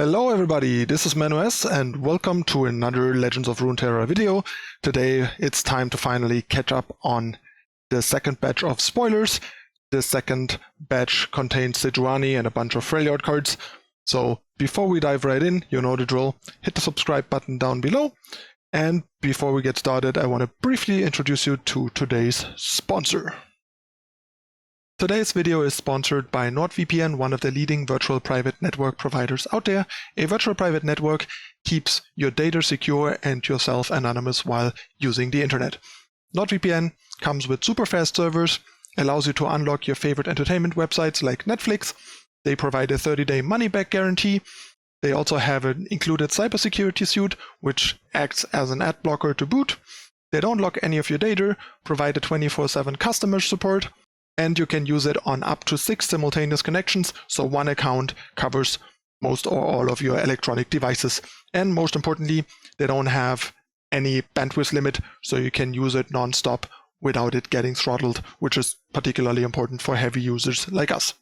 Hello everybody, this is ManuS and welcome to another Legends of Runeterra video. Today it's time to finally catch up on the second batch of spoilers. The second batch contains Sejuani and a bunch of Freljord cards. So before we dive right in, you know the drill, hit the subscribe button down below. And before we get started, I want to briefly introduce you to today's sponsor. Today's video is sponsored by NordVPN, one of the leading virtual private network providers out there. A virtual private network keeps your data secure and yourself anonymous while using the internet. NordVPN comes with super fast servers, allows you to unlock your favorite entertainment websites like Netflix. They provide a 30-day money-back guarantee. They also have an included cybersecurity suite, which acts as an ad blocker to boot. They don't lock any of your data, provide a 24/7 customer support, and you can use it on up to 6 simultaneous connections, so one account covers most or all of your electronic devices. And most importantly, they don't have any bandwidth limit, so you can use it non-stop without it getting throttled, which is particularly important for heavy users like us.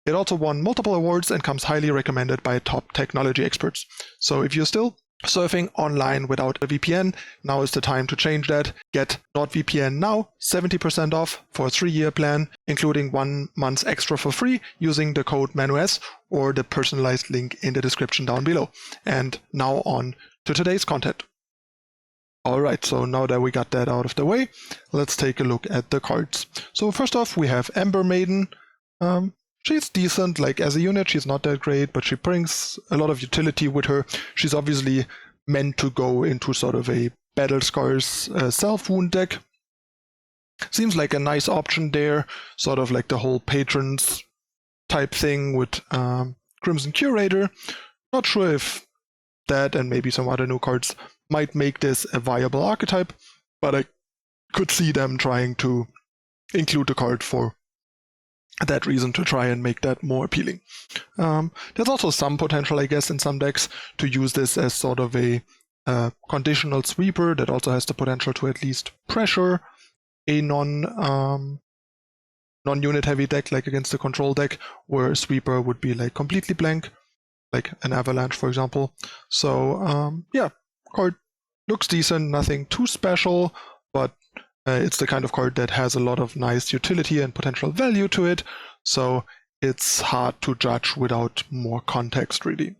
It also won multiple awards and comes highly recommended by top technology experts. So if you're still surfing online without a VPN, now is the time to change that. Get NordVPN now, 70% off for a 3-year plan, including 1 month extra for free using the code ManuS or the personalized link in the description down below. And now on to today's content. Alright, so now that we got that out of the way, let's take a look at the cards. So first off, we have Ember Maiden. She's decent, like as a unit she's not that great, but she brings a lot of utility with her. She's obviously meant to go into sort of a Battle Scars self-wound deck. Seems like a nice option there, sort of like the whole Patrons type thing with Crimson Curator. Not sure if that and maybe some other new cards might make this a viable archetype, but I could see them trying to include the card for that reason to try and make that more appealing. There's also some potential, I guess, in some decks to use this as sort of a conditional sweeper that also has the potential to at least pressure a non-unit heavy deck, like against the control deck, where a sweeper would be like completely blank, like an Avalanche, for example. So yeah, card looks decent, nothing too special, but it's the kind of card that has a lot of nice utility and potential value to it, so it's hard to judge without more context, really.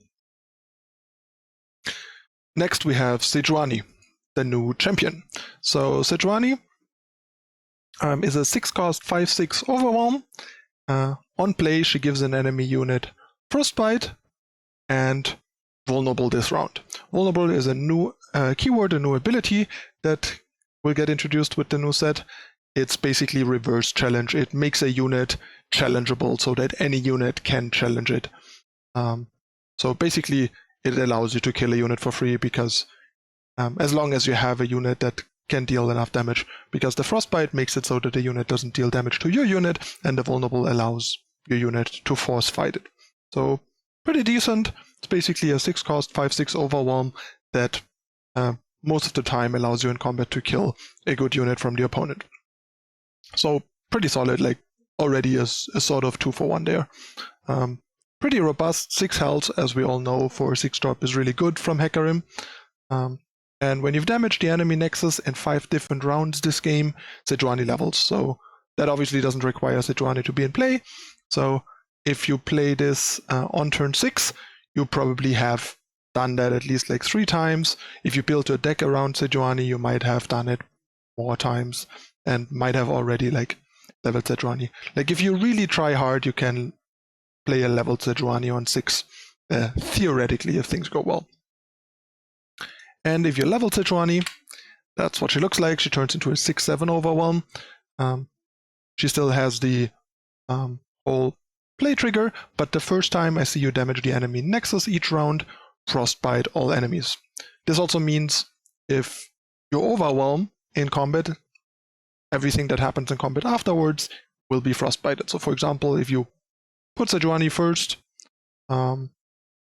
Next we have Sejuani, the new champion. So Sejuani is a 6-cost 5/6 Overwhelm. On play, she gives an enemy unit Frostbite and Vulnerable this round. Vulnerable is a new keyword, a new ability that will get introduced with the new set. It's basically reverse challenge. It makes a unit challengeable so that any unit can challenge it. So basically it allows you to kill a unit for free, because as long as you have a unit that can deal enough damage, because the Frostbite makes it so that the unit doesn't deal damage to your unit, and the Vulnerable allows your unit to force fight it. So pretty decent. It's basically a 6-cost 5/6 Overwhelm that most of the time allows you in combat to kill a good unit from the opponent. So pretty solid, like already a sort of 2-for-1 there. Pretty robust, 6 health, as we all know, for a 6-drop is really good from Hecarim. And when you've damaged the enemy Nexus in 5 different rounds this game, Sejuani levels. So that obviously doesn't require Sejuani to be in play. So if you play this on turn 6, you probably have done that at least like 3 times. If you build your deck around Sejuani, you might have done it more times and might have already like leveled Sejuani. Like if you really try hard, you can play a leveled Sejuani on 6, theoretically, if things go well. And if you level Sejuani, that's what she looks like. She turns into a 6/7 Overwhelm. She still has the whole play trigger, but the first time I see you damage the enemy Nexus each round, Frostbite all enemies. This also means if you overwhelm in combat, everything that happens in combat afterwards will be Frostbited. So for example, if you put Sejuani first, and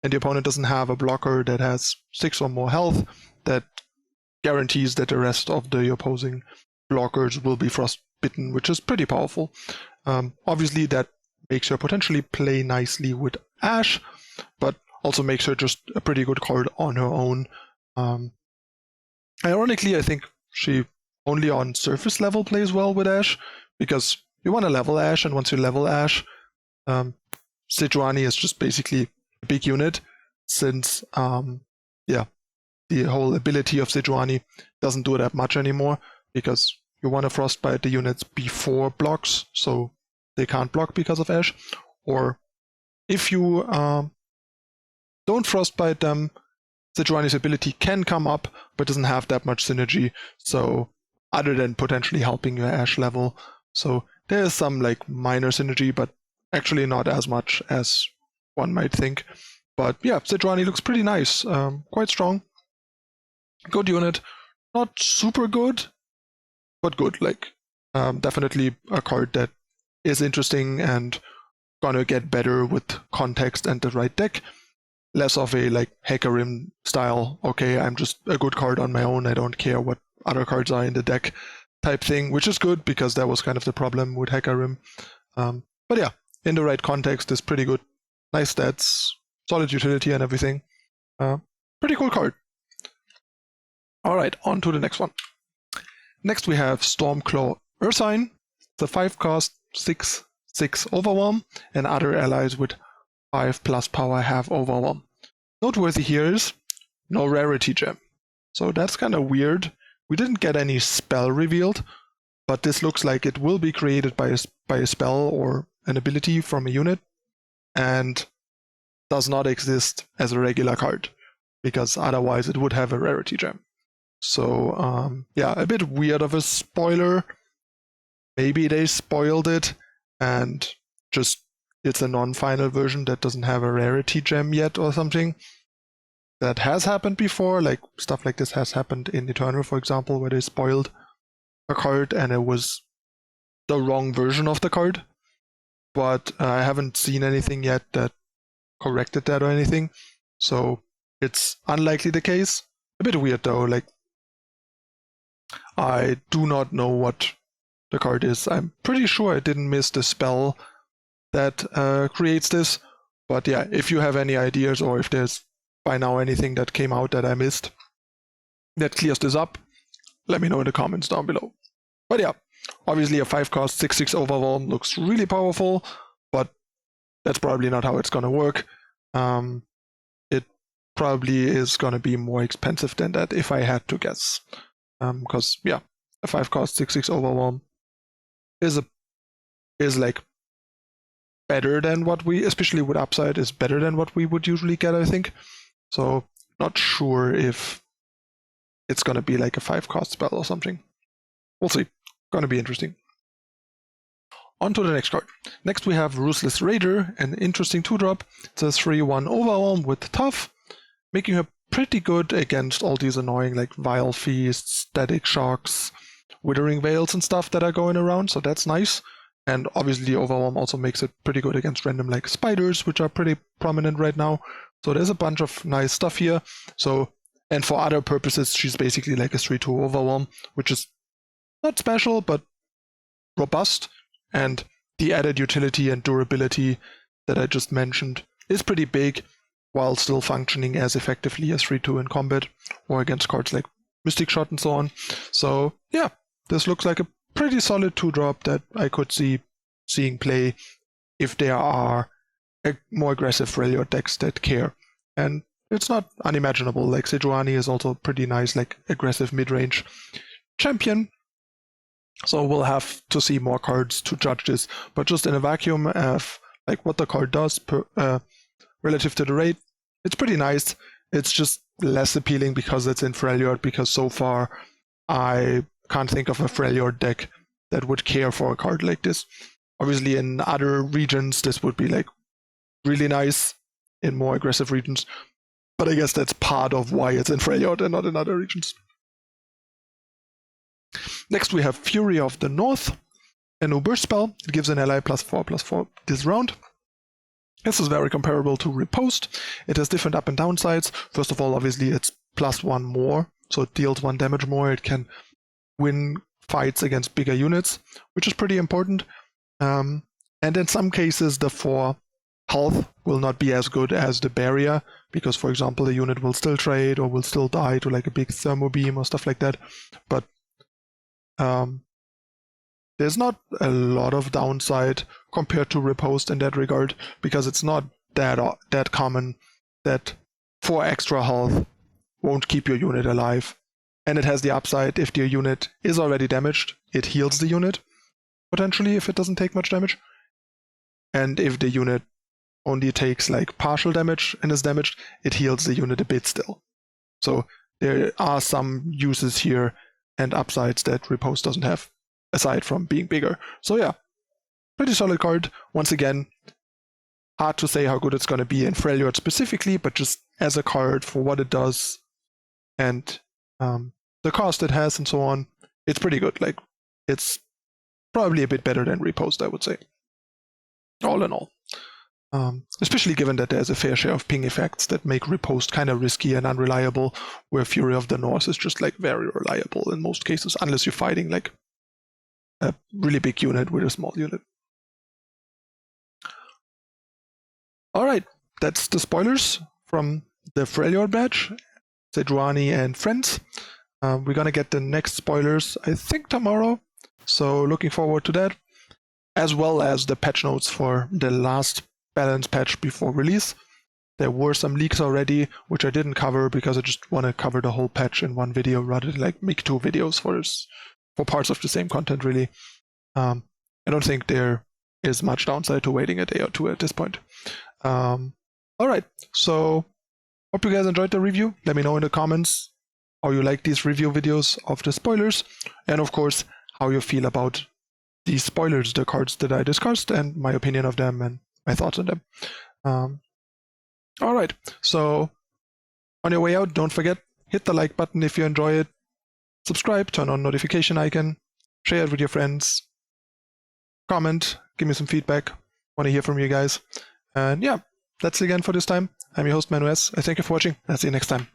the opponent doesn't have a blocker that has 6 or more health, that guarantees that the rest of the opposing blockers will be frostbitten, which is pretty powerful. Obviously that makes her potentially play nicely with Ashe, but also makes her just a pretty good card on her own. Ironically, I think she only on surface level plays well with Ashe, because you want to level Ashe, and once you level Ashe, Sejuani is just basically a big unit, since the whole ability of Sejuani doesn't do that much anymore, because you want to frostbite the units before blocks, so they can't block because of Ashe. Or if you don't frostbite them, Sejuani's ability can come up, but doesn't have that much synergy, so other than potentially helping your Ashe level. So there is some like minor synergy, but actually not as much as one might think. But yeah, Sejuani looks pretty nice, quite strong. Good unit, not super good, but good. Like, definitely a card that is interesting and gonna get better with context and the right deck. Less of a like Hecarim style, okay, I'm just a good card on my own, I don't care what other cards are in the deck type thing, which is good because that was kind of the problem with Hecarim. But yeah, in the right context is pretty good. Nice stats, solid utility and everything. Pretty cool card. Alright, on to the next one. Next we have Stormcrow Ursine. It's a 5-cost, 6/6 Overwhelm, and other allies with 5+ power have Overwhelm. Noteworthy here is no rarity gem. So that's kind of weird. We didn't get any spell revealed, but this looks like it will be created by a spell or an ability from a unit, and does not exist as a regular card, because otherwise it would have a rarity gem. So yeah, a bit weird of a spoiler. Maybe they spoiled it and just it's a non-final version that doesn't have a rarity gem yet or something. That has happened before, like stuff like this has happened in Eternal, for example, where they spoiled a card and it was the wrong version of the card. But I haven't seen anything yet that corrected that or anything. So it's unlikely the case. A bit weird though, like I do not know what the card is. I'm pretty sure I didn't miss the spell that creates this, but yeah, if you have any ideas or if there's by now anything that came out that I missed that clears this up, let me know in the comments down below. But yeah, obviously a 5-cost 6/6 Overwhelm looks really powerful, but that's probably not how it's gonna work. It probably is gonna be more expensive than that if I had to guess, because yeah, a 5-cost 6/6 Overwhelm is like better than what we, especially with upside, is better than what we would usually get, I think. So not sure if it's gonna be like a 5-cost spell or something. We'll see. Gonna be interesting. On to the next card. Next we have Ruthless Raider, an interesting 2-drop. It's a 3/1 Overwhelm with Tough, making her pretty good against all these annoying like Vile Feasts, Static Shocks, Withering Veils and stuff that are going around, so that's nice. And obviously Overwhelm also makes it pretty good against random like spiders, which are pretty prominent right now. So there's a bunch of nice stuff here. So, and for other purposes, she's basically like a 3/2 Overwhelm, which is not special, but robust. And the added utility and durability that I just mentioned is pretty big, while still functioning as effectively as 3/2 in combat, or against cards like Mystic Shot and so on. So yeah, this looks like a pretty solid 2-drop that I could see seeing play if there are more aggressive Freljord decks that care. And it's not unimaginable, like Sejuani is also pretty nice, like aggressive mid-range champion. So we'll have to see more cards to judge this, but just in a vacuum of like what the card does relative to the rate, it's pretty nice. It's just less appealing because it's in Freljord, because so far I can't think of a Freljord deck that would care for a card like this. Obviously in other regions this would be like really nice in more aggressive regions, but I guess that's part of why it's in Freljord and not in other regions. Next we have Fury of the North, a new burst spell. It gives an ally +4/+4 this round. This is very comparable to Riposte. It has different up and down sides. First of all, obviously it's +1 more, so it deals 1 damage more. It can win fights against bigger units, which is pretty important. And in some cases the 4 health will not be as good as the barrier, because, for example, the unit will still trade or will still die to like a big thermo beam or stuff like that. But there's not a lot of downside compared to riposte in that regard, because it's not that common that 4 extra health won't keep your unit alive. And it has the upside, if the unit is already damaged, it heals the unit, potentially, if it doesn't take much damage. And if the unit only takes like partial damage and is damaged, it heals the unit a bit still. So there are some uses here and upsides that riposte doesn't have, aside from being bigger. So yeah, pretty solid card. Once again, hard to say how good it's going to be in Freljord specifically, but just as a card for what it does and the cost it has and so on, it's pretty good. Like, it's probably a bit better than riposte, I would say, all in all. Especially given that there's a fair share of ping effects that make riposte kind of risky and unreliable, where Fury of the North is just like very reliable in most cases, unless you're fighting like a really big unit with a small unit. Alright, that's the spoilers from the Freljord badge, Sejuani and friends. We're gonna get the next spoilers, I think, tomorrow, so looking forward to that, as well as the patch notes for the last balance patch before release. There were some leaks already, which I didn't cover because I just want to cover the whole patch in one video rather than like make 2 videos for parts of the same content, really. I don't think there is much downside to waiting a day or 2 at this point. Alright, so hope you guys enjoyed the review. Let me know in the comments how you like these review videos of the spoilers, and of course how you feel about these spoilers, the cards that I discussed, and my opinion of them and my thoughts on them. Alright, so on your way out, don't forget, hit the like button if you enjoy it, subscribe, turn on notification icon, share it with your friends, comment, give me some feedback, want to hear from you guys. And yeah, that's it again for this time. I'm your host ManuS. I thank you for watching, and I'll see you next time.